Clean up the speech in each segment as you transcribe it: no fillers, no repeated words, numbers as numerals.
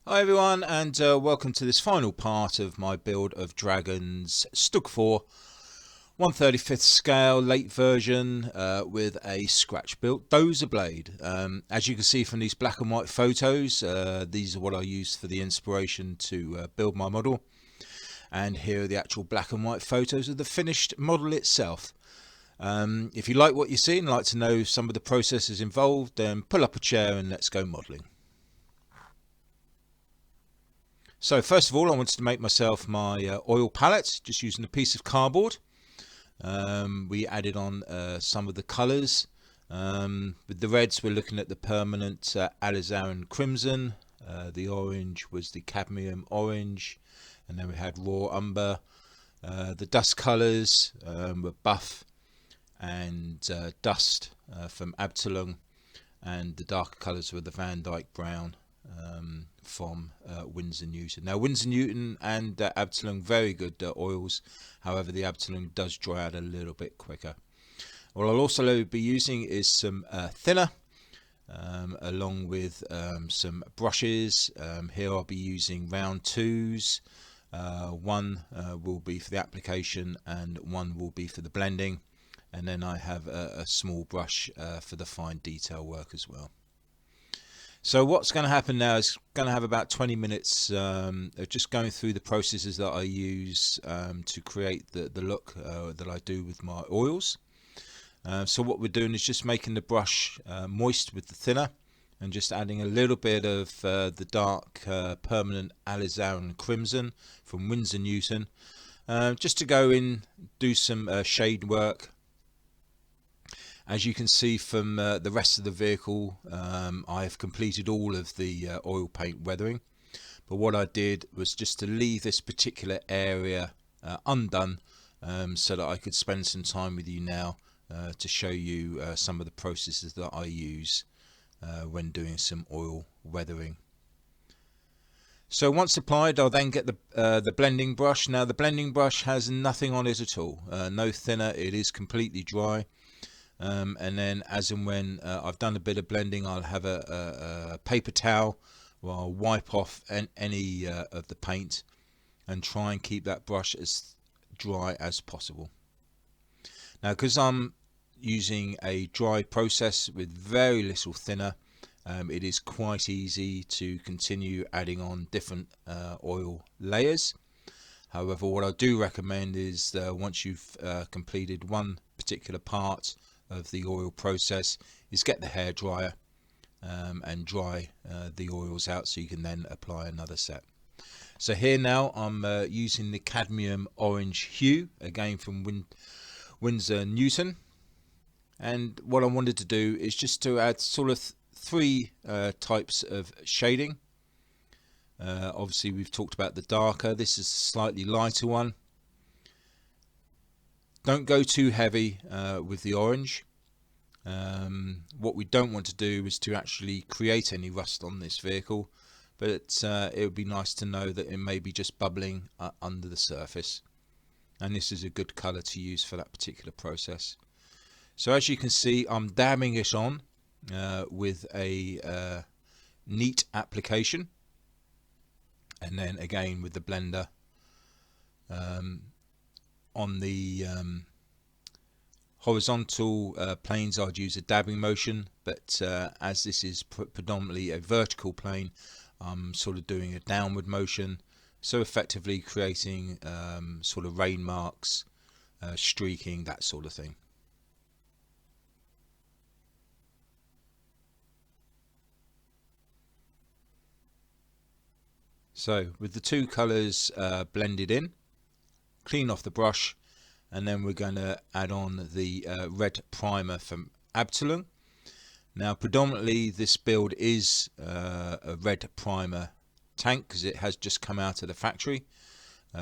Hi everyone, and welcome to this final part of my build of Dragon's Stug 4 1/35th scale late version with a scratch built Bulldozer blade. As you can see from these black and white photos, these are what I used for the inspiration to build my model, and here are the actual black and white photos of the finished model itself. If you like what you see and like to know some of the processes involved, then pull up a chair and let's go modelling. So first of all, I wanted to make myself my oil palette just using a piece of cardboard. We added on some of the colours. With the reds, we're looking at the permanent alizarin crimson. The orange was the cadmium orange, and then we had raw umber. The dust colours were buff and dust from Absalom, and the darker colours were the Van Dyke brown from Winsor Newton. Now Winsor Newton and Absalom, very good oils, however the Absalom does dry out a little bit quicker. What I'll also be using is some thinner, along with some brushes. Here I'll be using round twos. One will be for the application and one will be for the blending, and then I have a small brush for the fine detail work as well. So what's going to happen now is going to have about 20 minutes of just going through the processes that I use to create the look that I do with my oils. So what we're doing is just making the brush moist with the thinner and just adding a little bit of the dark permanent alizarin crimson from Winsor Newton, just to go in, do some shade work. As you can see from the rest of the vehicle, I have completed all of the oil paint weathering, but what I did was just to leave this particular area undone, so that I could spend some time with you now to show you some of the processes that I use when doing some oil weathering. So once applied, I'll then get the blending brush. Now the blending brush has nothing on it at all, no thinner, it is completely dry. And then as and when I've done a bit of blending, I'll have a paper towel where I'll wipe off any of the paint and try and keep that brush as dry as possible. Now because I'm using a dry process with very little thinner, it is quite easy to continue adding on different oil layers. However, what I do recommend is once you've completed one particular part of the oil process, is get the hair dryer and dry the oils out so you can then apply another set. So here now I'm using the cadmium orange hue, again from Winsor Newton, and what I wanted to do is just to add sort of three types of shading. Obviously we've talked about the darker, this is a slightly lighter one. Don't go too heavy with the orange. What we don't want to do is to actually create any rust on this vehicle, but it would be nice to know that it may be just bubbling under the surface, and this is a good colour to use for that particular process. So as you can see, I'm dabbing it on with a neat application, and then again with the blender on the horizontal planes I'd use a dabbing motion, but as this is predominantly a vertical plane, I'm sort of doing a downward motion, so effectively creating sort of rain marks, streaking, that sort of thing. So with the two colours blended in, clean off the brush, and then we're going to add on the red primer from Absalom. Now predominantly this build is a red primer tank because it has just come out of the factory,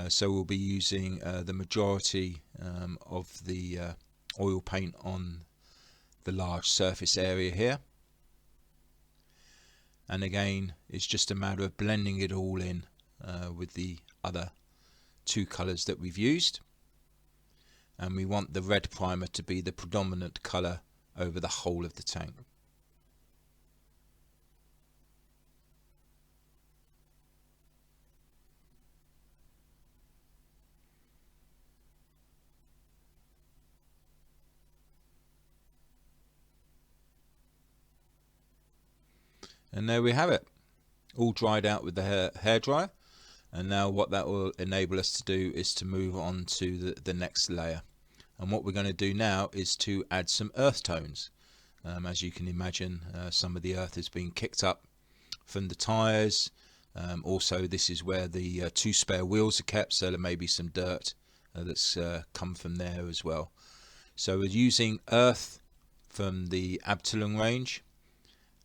so we'll be using the majority of the oil paint on the large surface area here, and again it's just a matter of blending it all in with the other two colours that we've used, and we want the red primer to be the predominant colour over the whole of the tank. And there we have it, all dried out with the hairdryer. And now what that will enable us to do is to move on to the next layer. And what we're going to do now is to add some earth tones. As you can imagine, some of the earth has been kicked up from the tyres. Also, this is where the 2 spare wheels are kept, so there may be some dirt that's come from there as well. So we're using earth from the Abteilung range.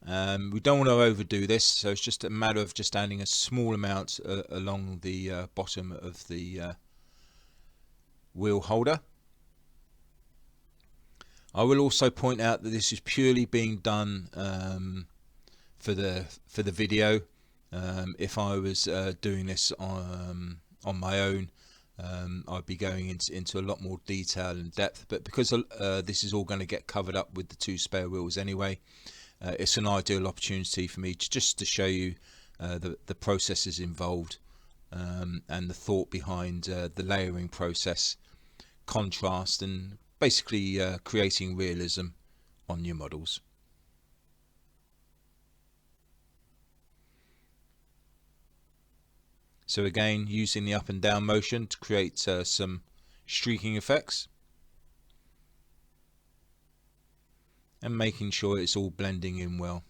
We don't want to overdo this, so it's just a matter of just adding a small amount along the bottom of the wheel holder. I will also point out that this is purely being done for the video. If I was doing this on my own, I'd be going into a lot more detail and depth. But because this is all going to get covered up with the 2 spare wheels anyway, it's an ideal opportunity for me to show you the processes involved and the thought behind the layering process, contrast, and basically creating realism on your models. So again, using the up and down motion to create some streaking effects, and making sure it's all blending in well.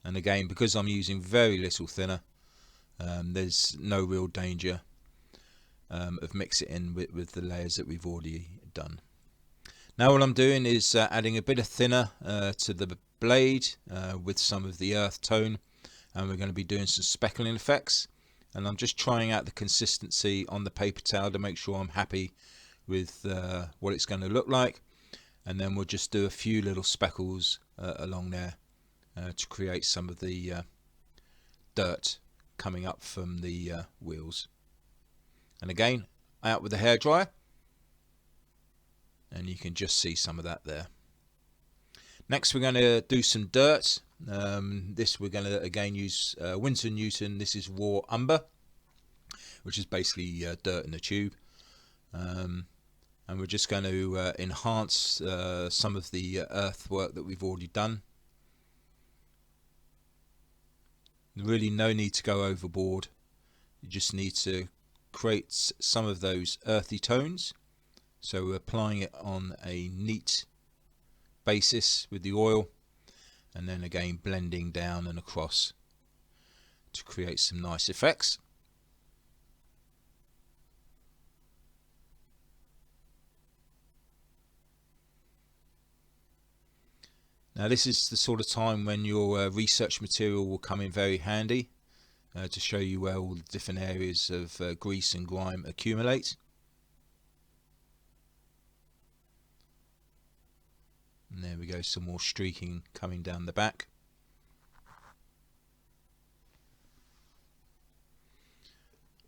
And again, because I'm using very little thinner, there's no real danger of mixing it in with the layers that we've already done. Now what I'm doing is adding a bit of thinner to the blade with some of the earth tone, and we're going to be doing some speckling effects. And I'm just trying out the consistency on the paper towel to make sure I'm happy with what it's going to look like. And then we'll just do a few little speckles along there to create some of the dirt coming up from the wheels. And again, out with the hairdryer, and you can just see some of that there. Next we're going to do some dirt. This we're going to again use Winsor & Newton. This is raw umber, which is basically dirt in a tube. And we're just going to enhance some of the earthwork that we've already done. Really no need to go overboard. You just need to create some of those earthy tones. So we're applying it on a neat basis with the oil, and then again blending down and across to create some nice effects. Now this is the sort of time when your research material will come in very handy to show you where all the different areas of grease and grime accumulate. And there we go, some more streaking coming down the back.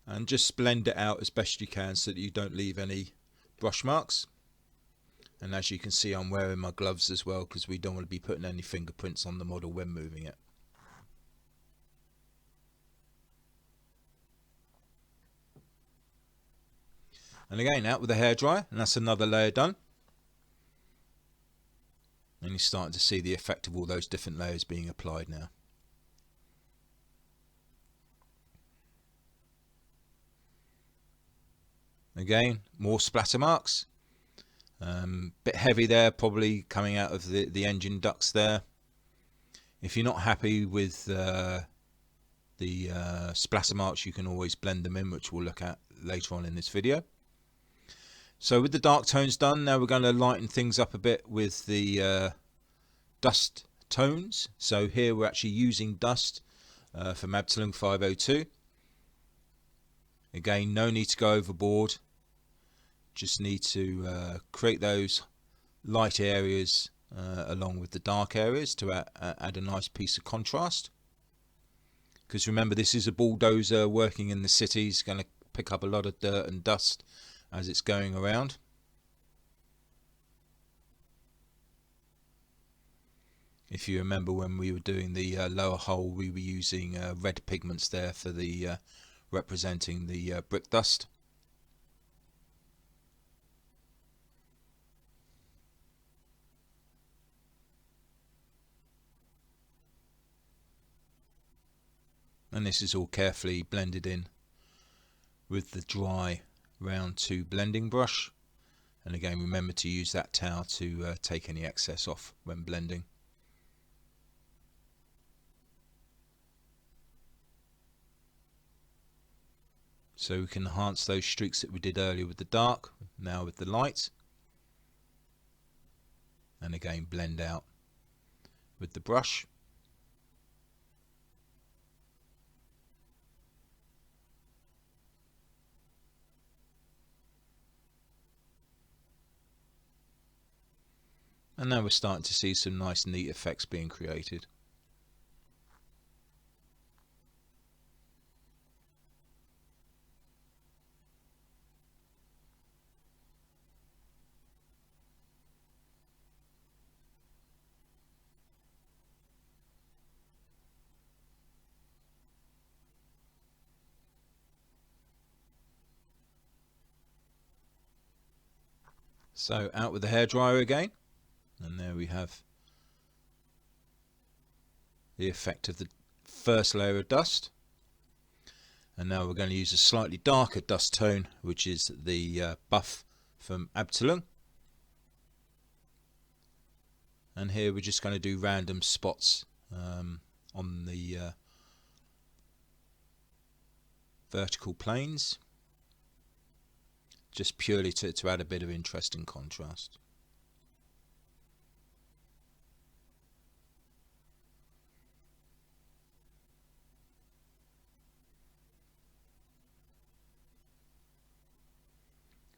And just blend it out as best you can so that you don't leave any brush marks. And as you can see, I'm wearing my gloves as well because we don't want to be putting any fingerprints on the model when moving it. And again, out with the hairdryer, and that's another layer done. And you're starting to see the effect of all those different layers being applied now. Again, more splatter marks. Bit heavy there, probably coming out of the engine ducts there. If you're not happy with the splatter marks, you can always blend them in, which we'll look at later on in this video. So with the dark tones done, now we're going to lighten things up a bit with the dust tones. So here we're actually using dust from Abteilung 502. Again, no need to go overboard. Just need to create those light areas along with the dark areas to add a nice piece of contrast. Because remember, this is a bulldozer working in the city. It's going to pick up a lot of dirt and dust as it's going around. If you remember when we were doing the lower hull, we were using red pigments there for the representing the brick dust. And this is all carefully blended in with the dry round 2 blending brush. And again, remember to use that towel to take any excess off when blending. So we can enhance those streaks that we did earlier with the dark, now with the light. And again, blend out with the brush. And now we're starting to see some nice neat effects being created. So out with the hairdryer again, and there we have the effect of the first layer of dust. And now we're going to use a slightly darker dust tone, which is the buff from Absalom. And here we're just going to do random spots on the vertical planes, just purely to add a bit of interest and contrast.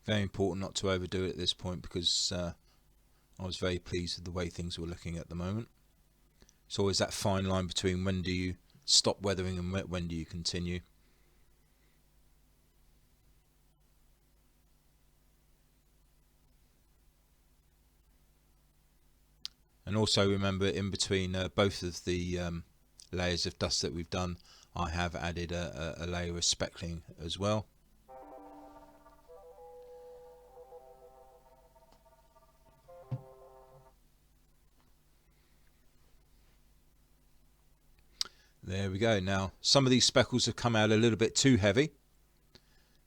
Very important not to overdo it at this point, because I was very pleased with the way things were looking at the moment. It's always that fine line between when do you stop weathering and when do you continue. And also remember, in between both of the layers of dust that we've done, I have added a layer of speckling as well. There we go. Now some of these speckles have come out a little bit too heavy,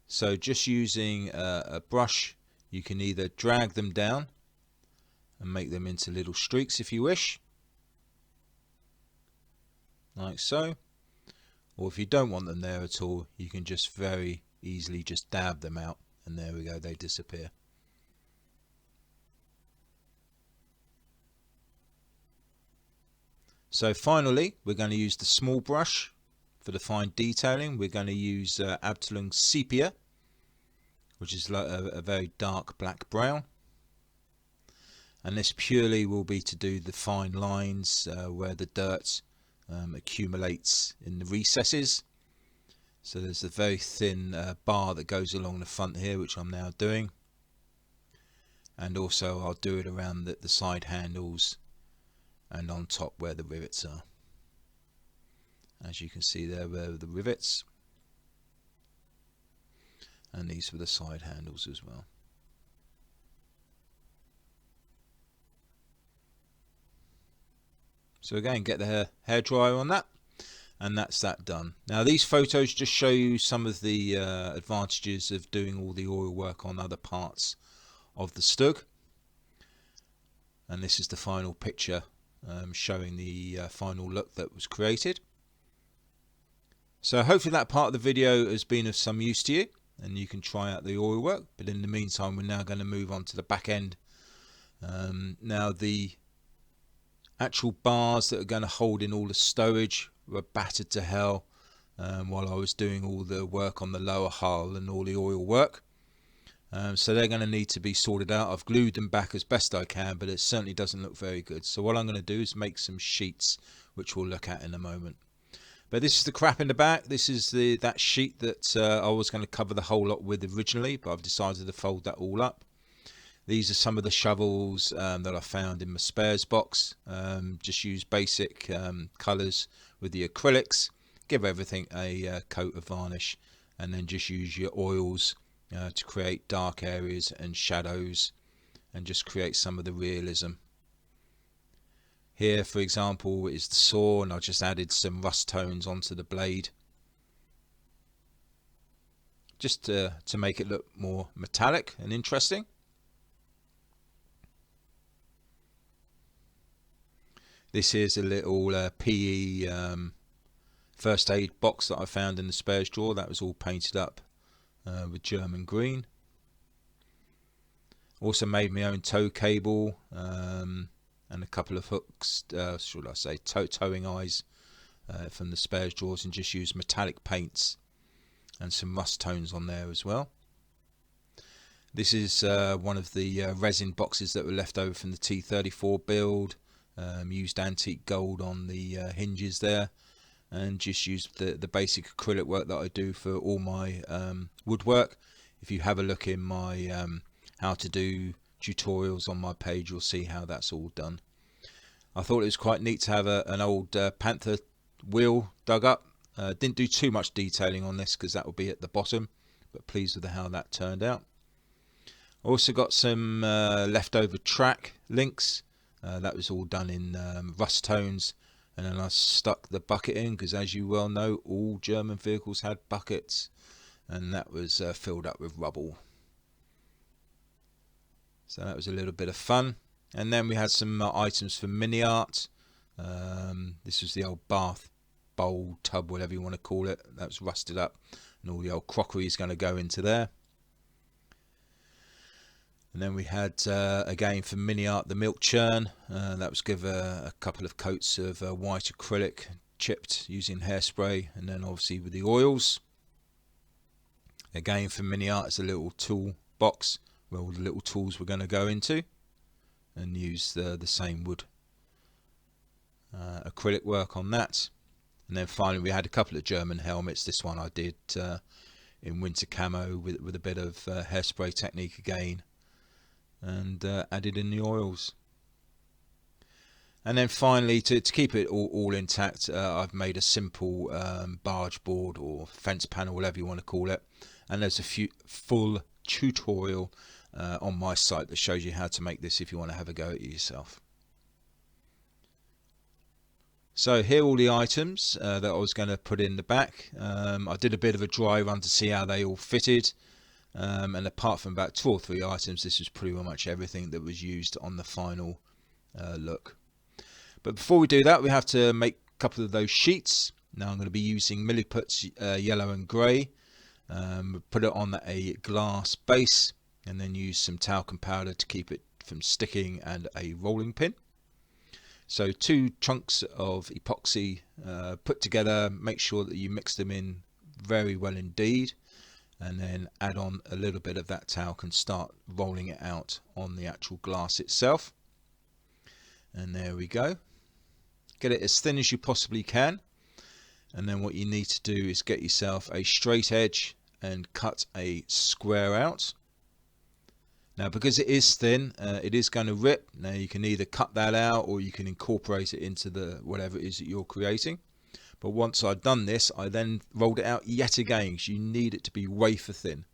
so just using a brush, you can either drag them down and make them into little streaks if you wish, like so, or if you don't want them there at all, you can just very easily just dab them out, and there we go, they disappear. So finally, we're going to use the small brush for the fine detailing. We're going to use Absalom Sepia, which is like a very dark black brown. And this purely will be to do the fine lines where the dirt accumulates in the recesses. So there's a very thin bar that goes along the front here, which I'm now doing. And also I'll do it around the side handles and on top where the rivets are. As you can see there were the rivets, and these were the side handles as well. So again, get the hair dryer on that, and that's that done. Now these photos just show you some of the advantages of doing all the oil work on other parts of the Stug, and this is the final picture showing the final look that was created. So hopefully that part of the video has been of some use to you, and you can try out the oil work. But in the meantime, we're now going to move on to the back end. Now the actual bars that are going to hold in all the stowage were battered to hell while I was doing all the work on the lower hull and all the oil work. So they're going to need to be sorted out. I've glued them back as best I can, but it certainly doesn't look very good. So what I'm going to do is make some sheets, which we'll look at in a moment. But this is the crap in the back. This is that sheet that I was going to cover the whole lot with originally, but I've decided to fold that all up. These are some of the shovels that I found in my spares box. Just use basic colours with the acrylics. Give everything a coat of varnish, and then just use your oils to create dark areas and shadows, and just create some of the realism. Here, for example, is the saw, and I just added some rust tones onto the blade just to make it look more metallic and interesting. This is a little PE first aid box that I found in the spares drawer. That was all painted up with German green. Also made my own tow cable and a couple of hooks, should I say towing eyes from the spares drawers, and just used metallic paints and some rust tones on there as well. This is one of the resin boxes that were left over from the T34 build. Used antique gold on the hinges there, and just used the basic acrylic work that I do for all my woodwork. If you have a look in my how to do tutorials on my page, you'll see how that's all done. I thought it was quite neat to have an old Panther wheel dug up. Didn't do too much detailing on this because that will be at the bottom, but pleased with how that turned out. Also got some leftover track links. That was all done in rust tones, and then I stuck the bucket in because, as you well know, all German vehicles had buckets, and that was filled up with rubble. So that was a little bit of fun. And then we had some items for mini art. This was the old bath bowl, tub, whatever you want to call it. That was rusted up, and all the old crockery is going to go into there. And then we had, again for mini art, the milk churn. That was give a couple of coats of white acrylic chipped using hairspray, and then obviously with the oils. Again for mini art, it's a little tool box where all the little tools were going to go into, and use the same wood acrylic work on that. And then finally we had a couple of German helmets. This one I did in winter camo with a bit of hairspray technique again, and added in the oils. And then finally, to keep it all intact, I've made a simple barge board or fence panel, whatever you want to call it, and there's a full tutorial on my site that shows you how to make this if you want to have a go at it yourself. So here are all the items that I was going to put in the back. I did a bit of a dry run to see how they all fitted. And apart from about 2 or 3 items, this was pretty much everything that was used on the final look. But before we do that, we have to make a couple of those sheets. Now I'm going to be using Milliputs yellow and grey. Put it on a glass base, and then use some talcum powder to keep it from sticking, and a rolling pin. So 2 chunks of epoxy put together. Make sure that you mix them in very well indeed, and then add on a little bit of that talc and start rolling it out on the actual glass itself. And there we go. Get it as thin as you possibly can, and then what you need to do is get yourself a straight edge and cut a square out. Now because it is thin, it is going to rip. Now you can either cut that out, or you can incorporate it into the whatever it is that you're creating. But once I'd done this, I then rolled it out yet again, because you need it to be wafer thin.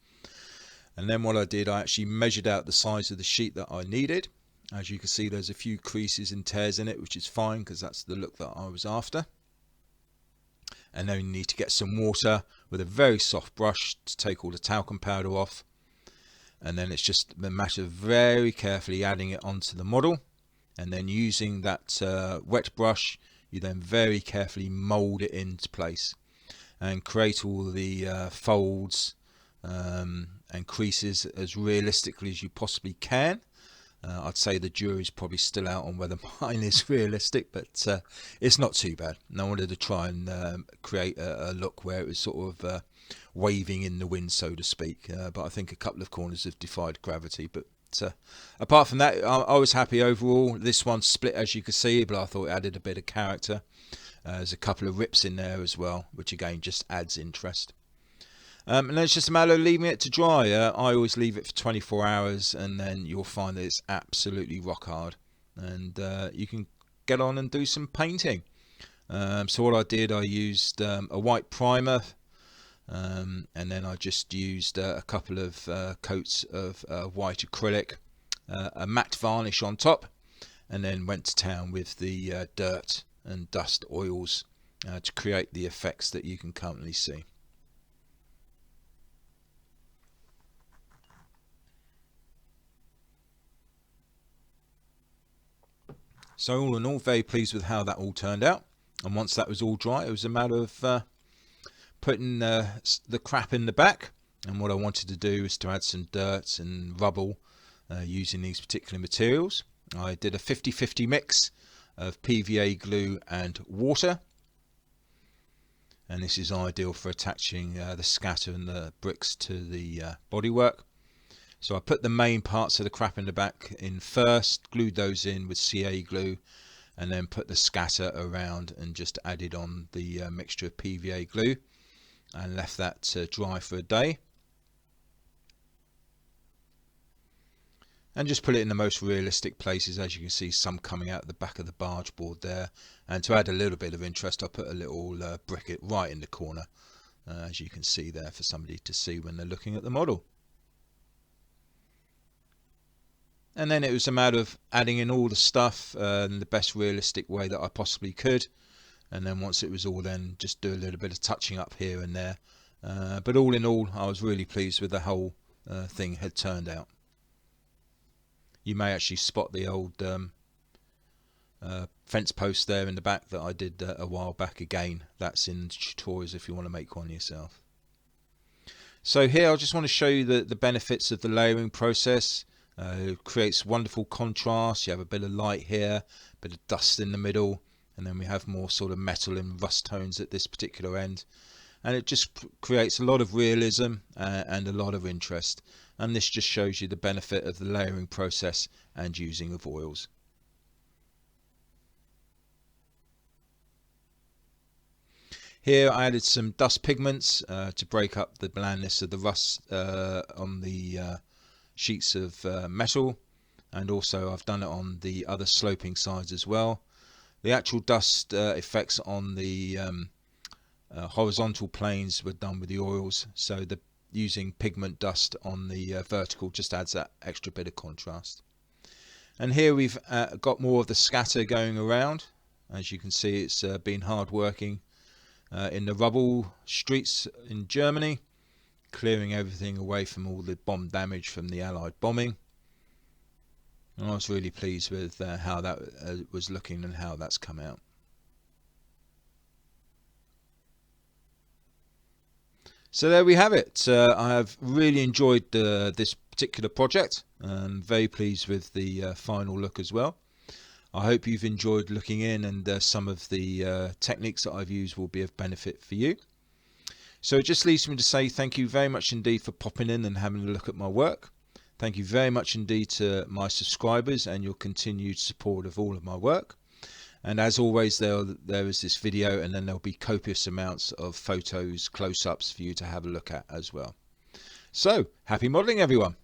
And then what I did, I actually measured out the size of the sheet that I needed. As you can see, there's a few creases and tears in it, which is fine because that's the look that I was after. And then you need to get some water with a very soft brush to take all the talcum powder off. And then it's just a matter of very carefully adding it onto the model, and then using that wet brush, you then very carefully mold it into place and create all the folds and creases as realistically as you possibly can. I'd say the jury's probably still out on whether mine is realistic, but it's not too bad. And I wanted to try and create a look where it was sort of waving in the wind, so to speak. But I think a couple of corners have defied gravity. But apart from that, I was happy overall. This one split, as you can see, but I thought it added a bit of character. There's a couple of rips in there as well, which again just adds interest. And then it's just a matter of leaving it to dry. I always leave it for 24 hours, and then you'll find that it's absolutely rock hard, and you can get on and do some painting. So what I did, I used a white primer, and then I just used a couple of coats of white acrylic, a matte varnish on top, and then went to town with the dirt and dust oils. to create the effects that you can currently see. So all in all, very pleased with how that all turned out. And once that was all dry, it was a matter of putting the crap in the back. And what I wanted to do is to add some dirt and rubble using these particular materials. I did a 50-50 mix of PVA glue and water, and this is ideal for attaching the scatter and the bricks to the bodywork. So I put the main parts of the crap in the back in first, glued those in with CA glue, and then put the scatter around and just added on the mixture of PVA glue and left that to dry for a day. And just put it in the most realistic places. As you can see, some coming out the back of the barge board there, and to add a little bit of interest I put a little brick right in the corner, as you can see there, for somebody to see when they're looking at the model. And then it was a matter of adding in all the stuff in the best realistic way that I possibly could, and then once it was all then, just do a little bit of touching up here and there, but all in all I was really pleased with the whole thing had turned out. You may actually spot the old fence post there in the back that I did a while back. Again, that's in the tutorials if you want to make one yourself. So here I just want to show you the benefits of the layering process. It creates wonderful contrast. You have a bit of light here, a bit of dust in the middle, and then we have more sort of metal and rust tones at this particular end. And it just creates a lot of realism and a lot of interest. And this just shows you the benefit of the layering process and using of oils. Here I added some dust pigments to break up the blandness of the rust on the sheets of metal, and also I've done it on the other sloping sides as well. The actual dust effects on the horizontal planes were done with the oils, so the using pigment dust on the vertical just adds that extra bit of contrast. And here we've got more of the scatter going around. As you can see, it's been hard working in the rubble streets in Germany, clearing everything away from all the bomb damage from the Allied bombing. And I was really pleased with how that was looking and how that's come out. So there we have it. I have really enjoyed this particular project, and very pleased with the final look as well. I hope you've enjoyed looking in, and some of the techniques that I've used will be of benefit for you. So it just leaves me to say thank you very much indeed for popping in and having a look at my work. Thank you very much indeed to my subscribers and your continued support of all of my work. And as always, there is this video, and then there'll be copious amounts of photos, close-ups for you to have a look at as well. So, happy modelling everyone!